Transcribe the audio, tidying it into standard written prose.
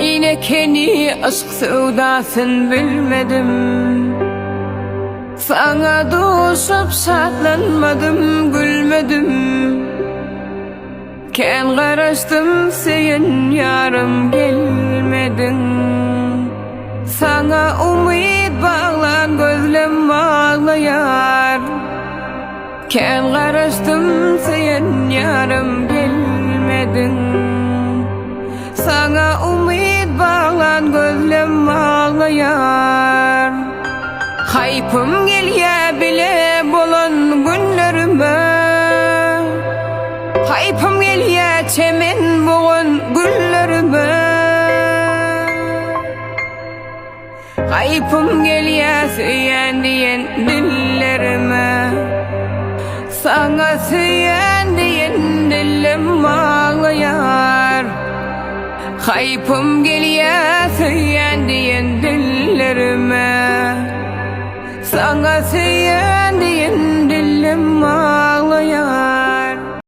Neynekeni aşk sevdasın bilmedim. Sana dostup şatlanmadım, gülmedim. Ken karıştım sen yarım gelmedin. Sana umid bağlan gözlem ağlayar. Ken karıştım sen yarım gelmedin. Sana umid bağlan gözlem ağlayar. Haypım gelye bile bolan günlerime. Haypım gelye çemen boğan güllerime. Haypım gelye süyen diyen dillerime. Sana süyen diyen dilim ağlayar. Haypım gelye süyen diyen dillerime. Sana süyen diyen dilim ağlayar.